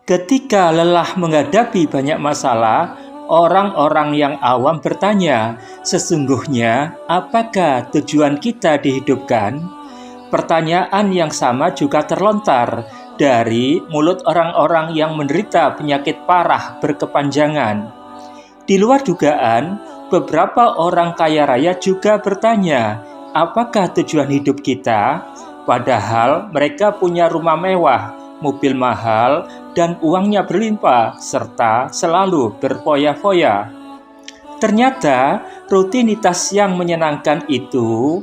Ketika lelah menghadapi banyak masalah, orang-orang yang awam bertanya, sesungguhnya apakah tujuan kita dihidupkan? Pertanyaan yang sama juga terlontar dari mulut orang-orang yang menderita penyakit parah berkepanjangan. Di luar dugaan, beberapa orang kaya raya juga bertanya, apakah tujuan hidup kita? Padahal mereka punya rumah mewah, mobil mahal, dan uangnya berlimpah, serta selalu berfoya-foya. Ternyata rutinitas yang menyenangkan itu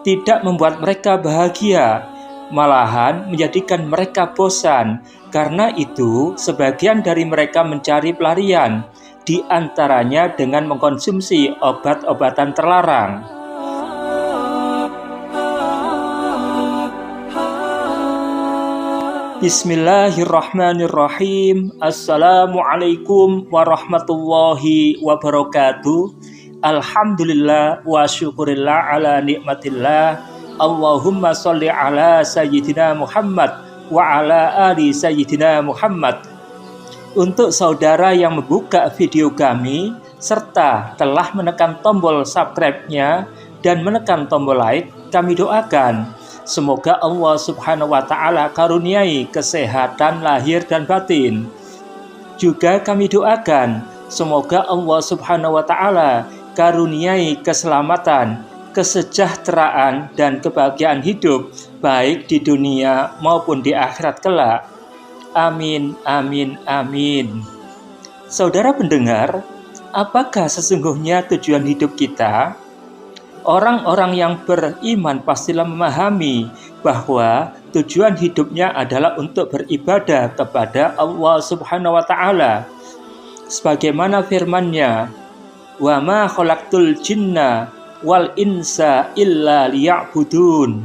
tidak membuat mereka bahagia, malahan menjadikan mereka bosan. Karena itu, sebagian dari mereka mencari pelarian, di antaranya dengan mengkonsumsi obat-obatan terlarang. Bismillahirrahmanirrahim. Assalamualaikum warahmatullahi wabarakatuh. Alhamdulillah wa syukurillah ala nikmatillah. Allahumma sholli ala sayyidina Muhammad wa ala ali sayyidina Muhammad. Untuk saudara yang membuka video kami serta telah menekan tombol subscribe-nya dan menekan tombol like, kami doakan semoga Allah Subhanahu wa Ta'ala karuniai kesehatan lahir dan batin. Juga kami doakan semoga Allah Subhanahu wa Ta'ala karuniai keselamatan, kesejahteraan, dan kebahagiaan hidup baik di dunia maupun di akhirat kelak. Amin, amin, amin. Saudara pendengar, apakah sesungguhnya tujuan hidup kita? Orang-orang yang beriman pastilah memahami bahwa tujuan hidupnya adalah untuk beribadah kepada Allah Subhanahu wa Ta'ala. Sebagaimana firman-Nya, "Wa ma khalaqtul jinna wal insa illa liya'budun."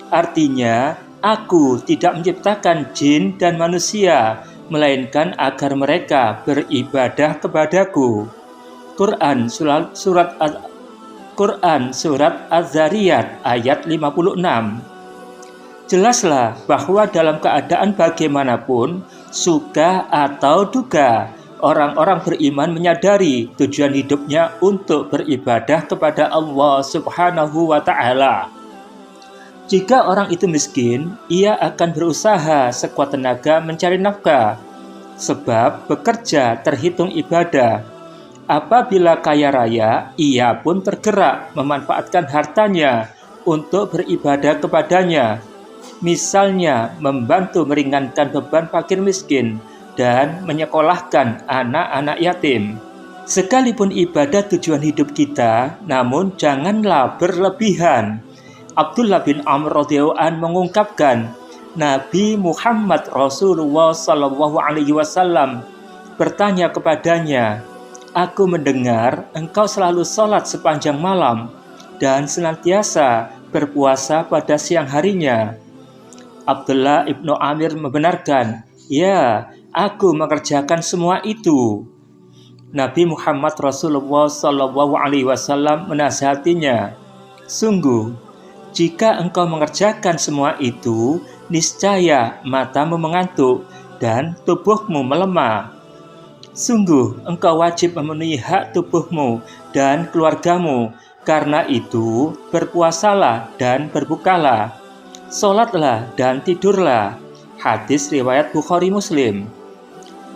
Artinya, aku tidak menciptakan jin dan manusia melainkan agar mereka beribadah kepadaku. Quran Surat Az-Zariyat ayat 56. Jelaslah bahwa dalam keadaan bagaimanapun, suka atau duka, orang-orang beriman menyadari tujuan hidupnya untuk beribadah kepada Allah Subhanahu wa Ta'ala. Jika orang itu miskin, ia akan berusaha sekuat tenaga mencari nafkah, sebab bekerja terhitung ibadah. Apabila kaya raya, ia pun tergerak memanfaatkan hartanya untuk beribadah kepadanya. Misalnya, membantu meringankan beban fakir miskin dan menyekolahkan anak-anak yatim. Sekalipun ibadah tujuan hidup kita, namun janganlah berlebihan. Abdullah bin Amr radhiyallahu anhu mengungkapkan, Nabi Muhammad Rasulullah SAW bertanya kepadanya, "Aku mendengar engkau selalu sholat sepanjang malam dan senantiasa berpuasa pada siang harinya." Abdullah ibnu Amir membenarkan, "Ya, aku mengerjakan semua itu." Nabi Muhammad Rasulullah SAW menasihatinya, "Sungguh, jika engkau mengerjakan semua itu, niscaya matamu mengantuk dan tubuhmu melemah. Sungguh, engkau wajib memenuhi hak tubuhmu dan keluargamu. Karena itu, berpuasalah dan berbukalah. Sholatlah dan tidurlah." Hadis riwayat Bukhari Muslim.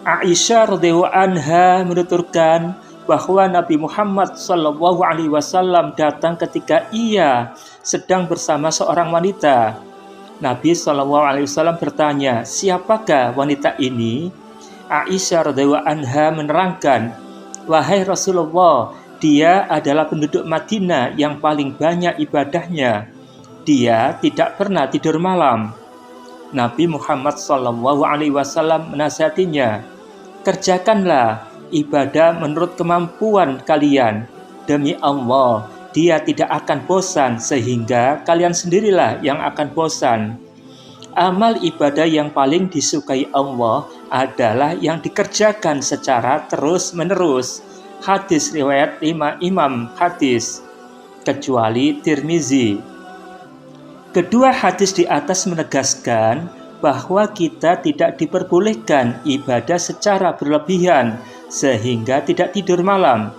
Aisyah radhiyallahu anha menuturkan bahwa Nabi Muhammad SAW datang ketika ia sedang bersama seorang wanita. Nabi SAW bertanya, "Siapakah wanita ini?" Aisyah radhiyallahu anha menerangkan, "Wahai Rasulullah, dia adalah penduduk Madinah yang paling banyak ibadahnya. Dia tidak pernah tidur malam." Nabi Muhammad SAW menasihatinya, "Kerjakanlah ibadah menurut kemampuan kalian. Demi Allah, dia tidak akan bosan sehingga kalian sendirilah yang akan bosan." Amal ibadah yang paling disukai Allah adalah yang dikerjakan secara terus-menerus. Hadis riwayat 5 Imam Hadis, kecuali Tirmizi. Kedua hadis di atas menegaskan bahwa kita tidak diperbolehkan ibadah secara berlebihan sehingga tidak tidur malam.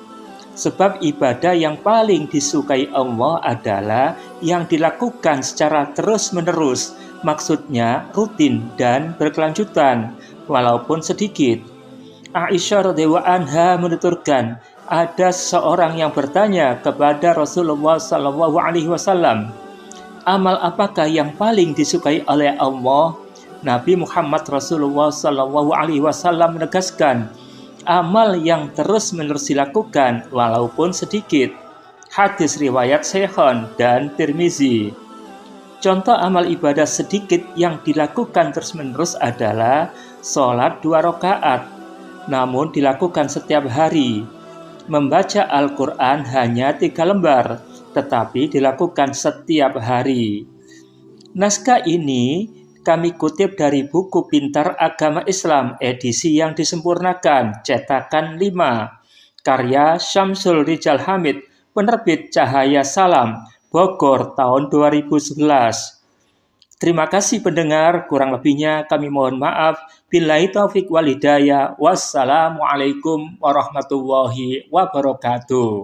Sebab ibadah yang paling disukai Allah adalah yang dilakukan secara terus-menerus, maksudnya rutin dan berkelanjutan, walaupun sedikit. Aisyah radhiyallahu anha menuturkan, ada seorang yang bertanya kepada Rasulullah SAW, amal apakah yang paling disukai oleh Allah? Nabi Muhammad Rasulullah SAW menegaskan, amal yang terus-menerus dilakukan walaupun sedikit. Hadis riwayat Sahihun dan Tirmizi. Contoh amal ibadah sedikit yang dilakukan terus-menerus adalah sholat 2 rakaat, namun dilakukan setiap hari. Membaca Al-Quran hanya 3 lembar, tetapi dilakukan setiap hari. Naskah ini kami kutip dari buku Pintar Agama Islam edisi yang disempurnakan, cetakan 5, karya Syamsul Rijal Hamid, penerbit Cahaya Salam, Bogor tahun 2011. Terima kasih pendengar, kurang lebihnya kami mohon maaf. Billahi taufik wal hidayah. Wassalamualaikum warahmatullahi wabarakatuh.